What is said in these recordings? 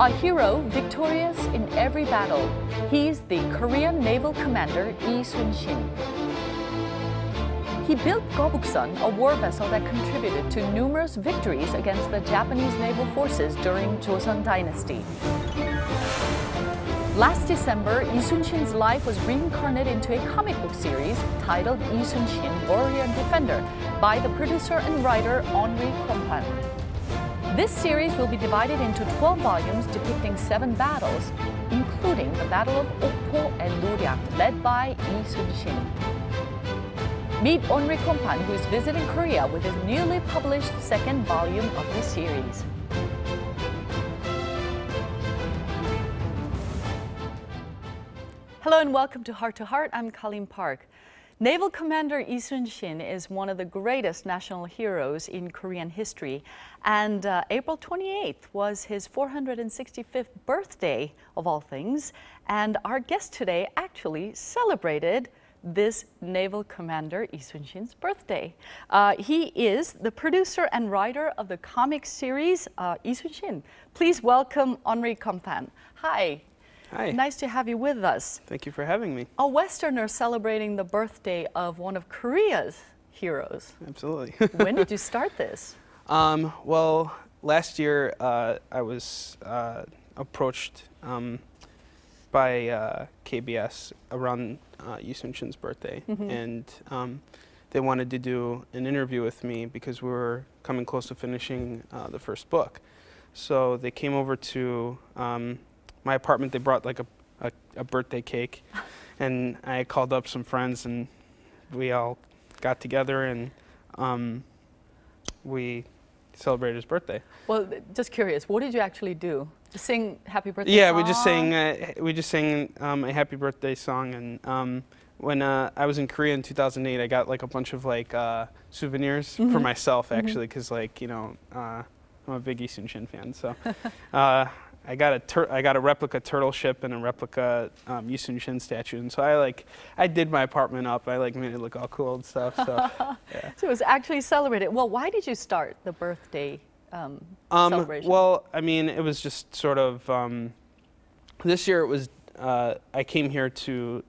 A hero victorious in every battle. He's the Korean naval commander Lee Sun-shin. He built Gobuksun, a war vessel that contributed to numerous victories against the Japanese naval forces during Joseon Dynasty. Last December, Lee Sun-shin's life was reincarnated into a comic book series titled Lee Sun-shin, Warrior and Defender by the producer and writer Onrie Kompan. This series will be divided into 12 volumes depicting 7 battles, including the Battle of Okpo and Noryang, led by Lee Sun-shin. Meet Onrie Kompan, who is visiting Korea with his newly published second volume of the series. Hello and welcome to Heart. I'm Colleen Park. Naval Commander Lee Sun-shin is one of the greatest national heroes in Korean history, and April 28th was his 465th birthday, of all things, and our guest today actually celebrated this Naval Commander Lee Sun-shin's birthday. He is the producer and writer of the comic series Lee Sun-shin. Please welcome Onrie Kompan. Hi. Hi. Nice to have you with us. Thank you for having me. A Westerner celebrating the birthday of one of Korea's heroes. Absolutely. When did you start this? Well, last year I was approached by KBS around Lee Sun-shin's birthday, and they wanted to do an interview with me because we were coming close to finishing the first book. So they came over to my apartment. They brought like a birthday cake, and I called up some friends, and we all got together, and we celebrated his birthday. Well, just curious, what did you actually do? Just sing happy birthday Yeah, song? we just sang a happy birthday song, and when I was in Korea in 2008, I got like a bunch of like souvenirs for myself, actually, because like, you know, I'm a big Lee Sun-shin fan, so I got a replica turtle ship and a replica Lee Sun-shin statue, and so I did my apartment up. I like made it look all cool and stuff. So, yeah. So it was actually celebrated. Well, why did you start the birthday celebration? Well, I mean, it was just sort of this year. It was I came here to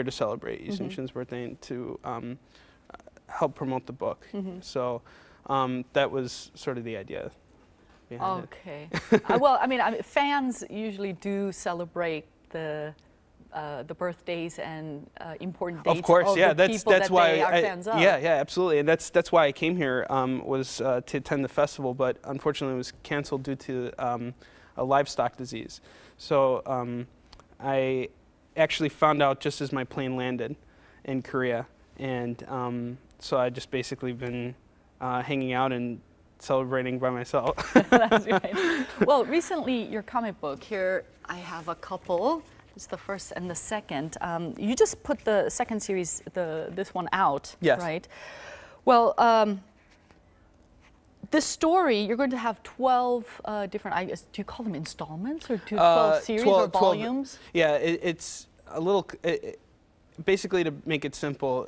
celebrate Lee Sun-shin's birthday and to help promote the book. So that was sort of the idea. Okay. Well, I mean, fans usually do celebrate the birthdays and important dates. Of course, yeah. That's why they are fans of. Yeah, absolutely, and that's why I came here was to attend the festival, but unfortunately it was canceled due to a livestock disease. So I actually found out just as my plane landed in Korea, and so I just basically been hanging out and celebrating by myself. That's right. Well, recently your comic book, here I have a couple. It's the first and the second. You just put the second series, this one out, yes. Right? Well, this story, you're going to have 12 different, I guess, do you call them installments or 12 series or volumes? Yeah, it's a little, basically to make it simple,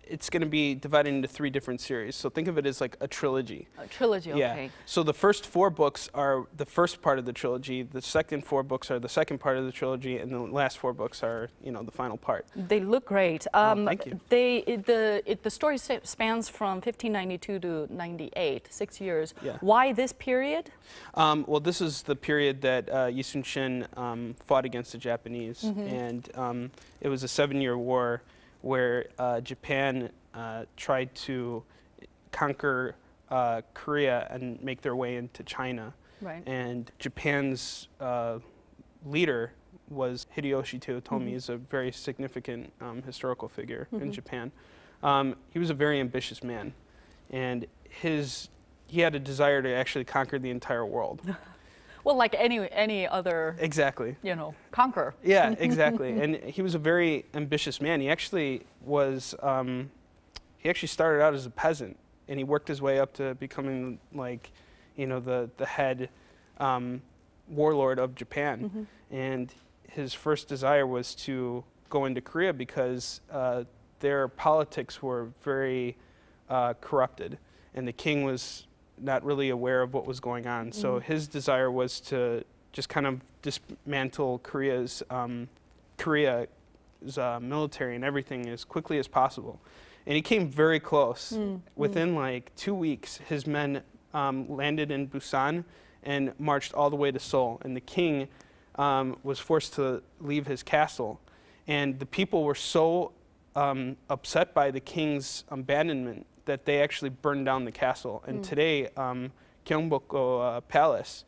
it's going to be divided into 3 different series. So think of it as like a trilogy. A trilogy, okay. Yeah. So the first 4 books are the first part of the trilogy. The second 4 books are the second part of the trilogy, and the last 4 books are, you know, the final part. They look great. Thank you. The story spans from 1592 to 98, 6 years. Yeah. Why this period? Well, this is the period that Lee Sun-shin fought against the Japanese, and it was a 7-year war where Japan tried to conquer Korea and make their way into China. Right. And Japan's leader was Hideyoshi Toyotomi. He's a very significant historical figure in Japan. He was a very ambitious man, and he had a desire to actually conquer the entire world. Well, like any other, exactly, you know, conqueror. Yeah, exactly. And he was a very ambitious man. He actually was. He actually started out as a peasant, and he worked his way up to becoming, like, you know, the head warlord of Japan. And his first desire was to go into Korea because their politics were very corrupted, and the king was not really aware of what was going on. So his desire was to just kind of dismantle Korea's military and everything as quickly as possible. And he came very close. Within like 2 weeks, his men landed in Busan and marched all the way to Seoul. And the king was forced to leave his castle. And the people were so upset by the king's abandonment that they actually burned down the castle. And today, Gyeongbokgo Palace,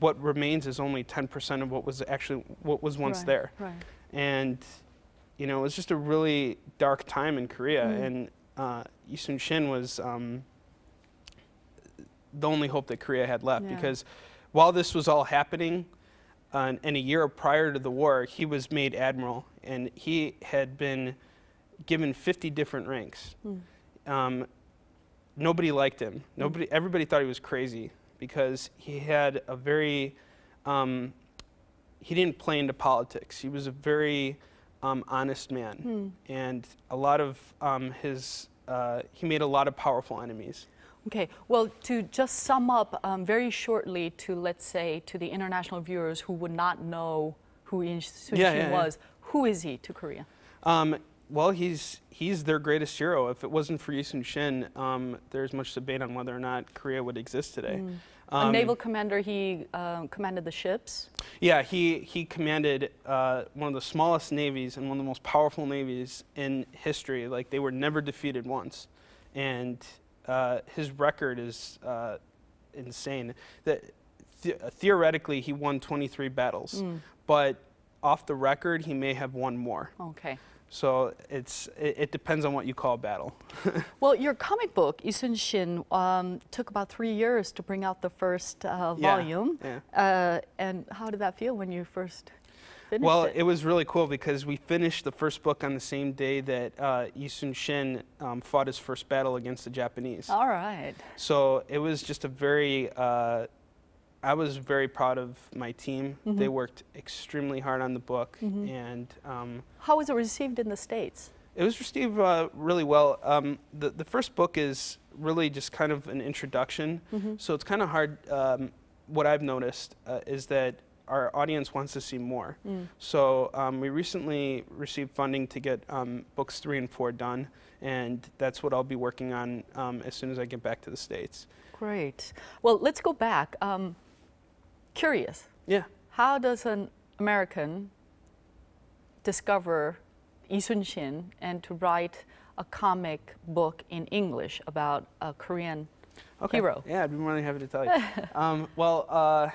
what remains is only 10% of what was once there. Right. And you know, it was just a really dark time in Korea, and Lee Soon-shin was the only hope that Korea had left, because while this was all happening, and a year prior to the war, he was made admiral, and he had been given 50 different ranks. Nobody liked him. Everybody thought he was crazy, because he had a very, he didn't play into politics. He was a very honest man, and a lot of he made a lot of powerful enemies. Okay, well, to just sum up very shortly to, let's say, to the international viewers who would not know who Lee Soon-shin was, who is he to Korea? Well, he's their greatest hero. If it wasn't for Lee Soon-shin, there's much debate on whether or not Korea would exist today. A naval commander, he commanded the ships? Yeah, he commanded one of the smallest navies and one of the most powerful navies in history. Like, they were never defeated once. And his record is insane. Theoretically, he won 23 battles, but off the record, he may have won more. Okay. So it depends on what you call a battle. Well, your comic book, Lee Soon-shin, took about 3 years to bring out the first volume. And how did that feel when you first finished it? Well, it was really cool, because we finished the first book on the same day that Lee Soon-shin fought his first battle against the Japanese. All right. So it was just a very, I was very proud of my team. They worked extremely hard on the book. And how was it received in the States? It was received really well. The first book is really just kind of an introduction. So it's kind of hard. What I've noticed is that our audience wants to see more. So we recently received funding to get books 3 and 4 done, and that's what I'll be working on as soon as I get back to the States. Great. Well, let's go back. Curious. Yeah. How does an American discover Lee Soon-shin and to write a comic book in English about a Korean hero? Yeah, I'd be more than happy to tell you. Well,